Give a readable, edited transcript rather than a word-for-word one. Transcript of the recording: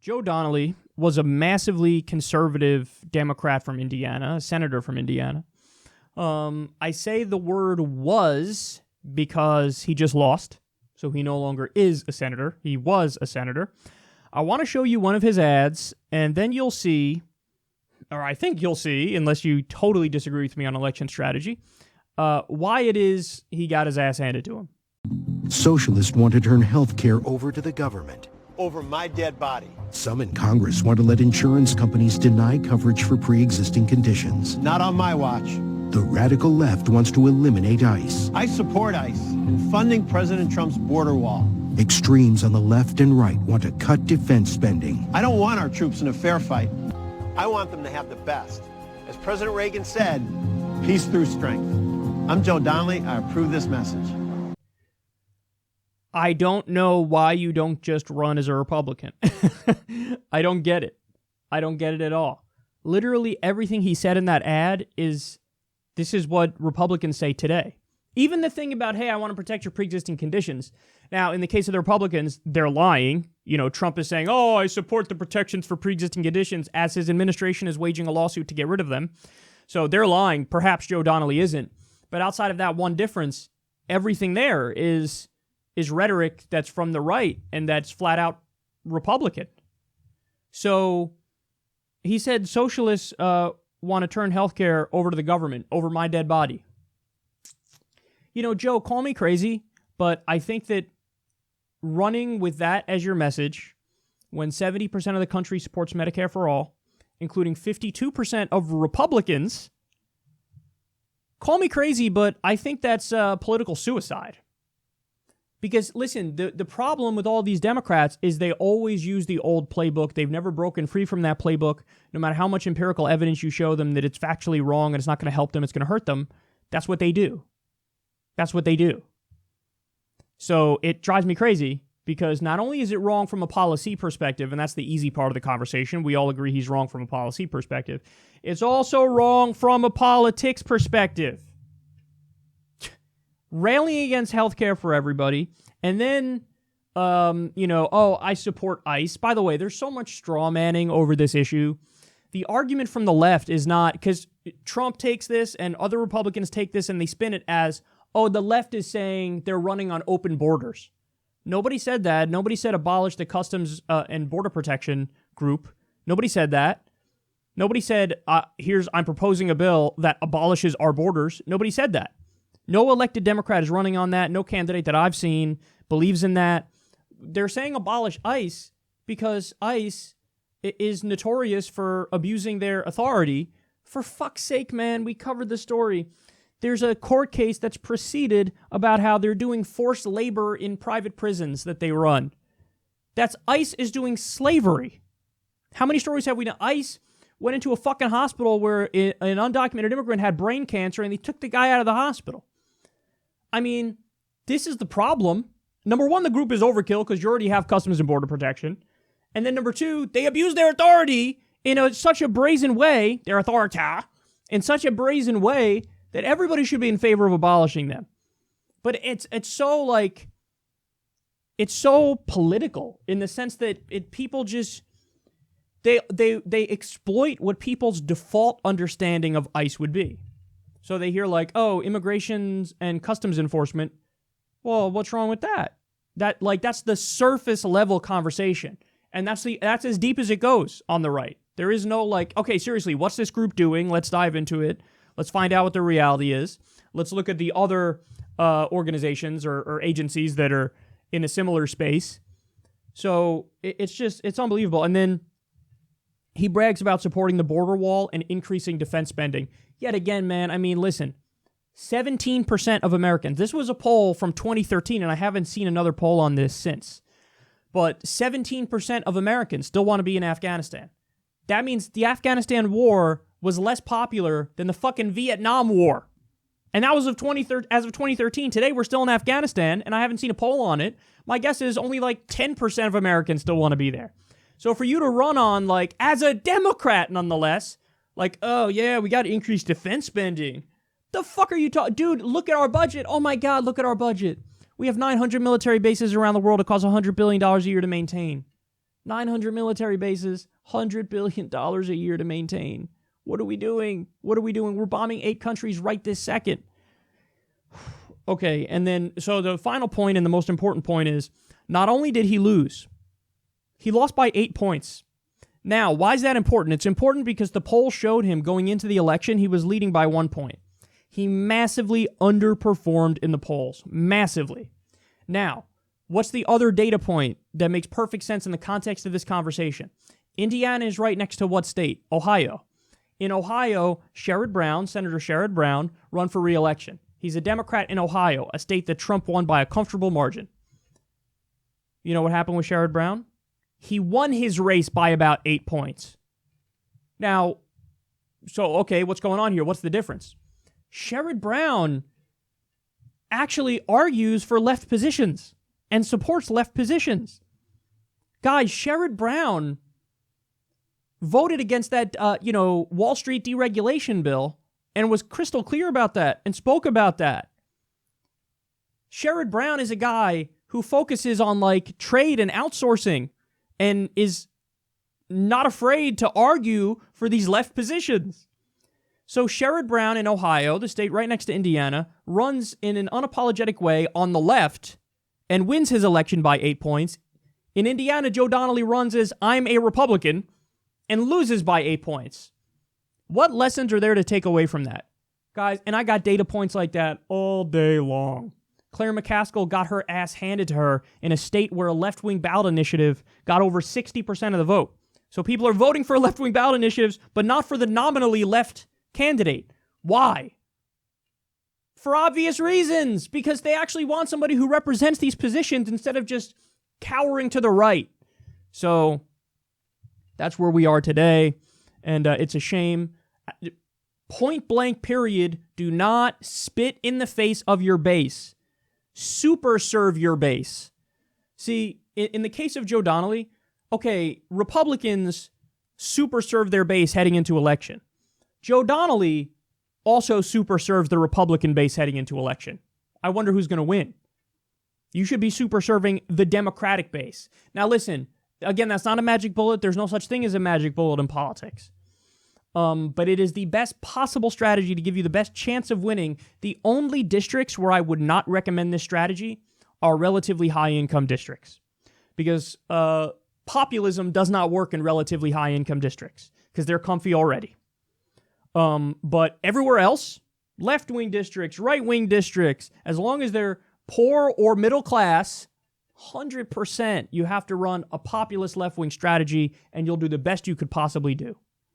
Joe Donnelly was a massively conservative Democrat from Indiana, a senator from Indiana. I say the word was because he just lost, so he no longer is a senator. He was a senator. I want to show you one of his ads, and then you'll see, or I think you'll see, unless you totally disagree with me on election strategy, why it is he got his ass handed to him. Socialists want to turn health care over to the government. Over my dead body. Some in Congress want to let insurance companies deny coverage for pre-existing conditions. Not on my watch. The radical left wants to eliminate ICE. I support ICE in funding President Trump's border wall. Extremes on the left and right want to cut defense spending. I don't want our troops in a fair fight. I want them to have the best. As President Reagan said, peace through strength. I'm Joe Donnelly. I approve this message. I don't know why you don't just run as a Republican. I don't get it. I don't get it at all. Literally everything he said in that ad this is what Republicans say today. Even the thing about, hey, I want to protect your pre-existing conditions. Now, in the case of the Republicans, they're lying. You know, Trump is saying, oh, I support the protections for pre-existing conditions, as his administration is waging a lawsuit to get rid of them. So they're lying. Perhaps Joe Donnelly isn't. But outside of that one difference, everything there is rhetoric that's from the right and that's flat out Republican. So he said socialists want to turn healthcare over to the government, over my dead body. You know, Joe, call me crazy, but I think that running with that as your message, when 70% of the country supports Medicare for all, including 52% of Republicans, call me crazy, but I think that's political suicide. Because, listen, the problem with all these Democrats is they always use the old playbook. They've never broken free from that playbook. No matter how much empirical evidence you show them that it's factually wrong and it's not going to help them, it's going to hurt them, that's what they do. That's what they do. So it drives me crazy because not only is it wrong from a policy perspective, and that's the easy part of the conversation, we all agree he's wrong from a policy perspective, it's also wrong from a politics perspective. Railing against healthcare for everybody, and then, I support ICE. By the way, there's so much straw manning over this issue. The argument from the left is not, because Trump takes this and other Republicans take this and they spin it as, oh, the left is saying they're running on open borders. Nobody said that. Nobody said abolish the Customs and Border Protection group. Nobody said that. Nobody said, I'm proposing a bill that abolishes our borders. Nobody said that. No elected Democrat is running on that. No candidate that I've seen believes in that. They're saying abolish ICE because ICE is notorious for abusing their authority. For fuck's sake, man, we covered the story. There's a court case that's proceeded about how they're doing forced labor in private prisons that they run. That's ICE is doing slavery. How many stories have we done? ICE went into a fucking hospital where an undocumented immigrant had brain cancer and they took the guy out of the hospital. I mean, this is the problem. Number one, the group is overkill because you already have Customs and Border Protection. And then number two, they abuse their authority in such a brazen way, their authority, in such a brazen way that everybody should be in favor of abolishing them. But it's so political in the sense that people just, they exploit what people's default understanding of ICE would be. So they hear like, oh, immigration and customs enforcement. Well, what's wrong with that? That's the surface level conversation. And that's as deep as it goes on the right. There is no okay, seriously, what's this group doing? Let's dive into it. Let's find out what the reality is. Let's look at the other organizations or agencies that are in a similar space. So it's unbelievable. And then he brags about supporting the border wall and increasing defense spending. Yet again, man, I mean, listen, 17% of Americans, this was a poll from 2013, and I haven't seen another poll on this since, but 17% of Americans still want to be in Afghanistan. That means the Afghanistan war was less popular than the fucking Vietnam War. And that was as of 2013. Today, we're still in Afghanistan, and I haven't seen a poll on it. My guess is only 10% of Americans still want to be there. So for you to run on, as a Democrat nonetheless, oh yeah, we got to increase defense spending. The fuck are you talking? Dude, look at our budget. Oh my God, look at our budget. We have 900 military bases around the world. It costs $100 billion a year to maintain. 900 military bases, $100 billion a year to maintain. What are we doing? What are we doing? We're bombing 8 countries right this second. Okay, and then, so the final point and the most important point is, not only did he lose, he lost by 8 points. Now, why is that important? It's important because the poll showed him going into the election, he was leading by 1 point. He massively underperformed in the polls. Massively. Now, what's the other data point that makes perfect sense in the context of this conversation? Indiana is right next to what state? Ohio. In Ohio, Sherrod Brown, Senator Sherrod Brown, run for re-election. He's a Democrat in Ohio, a state that Trump won by a comfortable margin. You know what happened with Sherrod Brown? He won his race by about 8 points. Now, so, okay, what's going on here? What's the difference? Sherrod Brown actually argues for left positions and supports left positions. Guys, Sherrod Brown voted against that, Wall Street deregulation bill and was crystal clear about that and spoke about that. Sherrod Brown is a guy who focuses on, trade and outsourcing and is not afraid to argue for these left positions. So Sherrod Brown in Ohio, the state right next to Indiana, runs in an unapologetic way on the left and wins his election by 8 points. In Indiana, Joe Donnelly runs as I'm a Republican and loses by 8 points. What lessons are there to take away from that? Guys, and I got data points like that all day long. Claire McCaskill got her ass handed to her in a state where a left-wing ballot initiative got over 60% of the vote. So people are voting for left-wing ballot initiatives, but not for the nominally left candidate. Why? For obvious reasons, because they actually want somebody who represents these positions instead of just cowering to the right. So that's where we are today, and it's a shame. Point blank period, do not spit in the face of your base. Super serve your base. See, in the case of Joe Donnelly, okay, Republicans super serve their base heading into election. Joe Donnelly also super serves the Republican base heading into election. I wonder who's going to win. You should be super serving the Democratic base. Now listen, again, that's not a magic bullet. There's no such thing as a magic bullet in politics. But it is the best possible strategy to give you the best chance of winning. The only districts where I would not recommend this strategy are relatively high-income districts. Because populism does not work in relatively high-income districts because they're comfy already. But everywhere else, left-wing districts, right-wing districts, as long as they're poor or middle class, 100% you have to run a populist left-wing strategy and you'll do the best you could possibly do.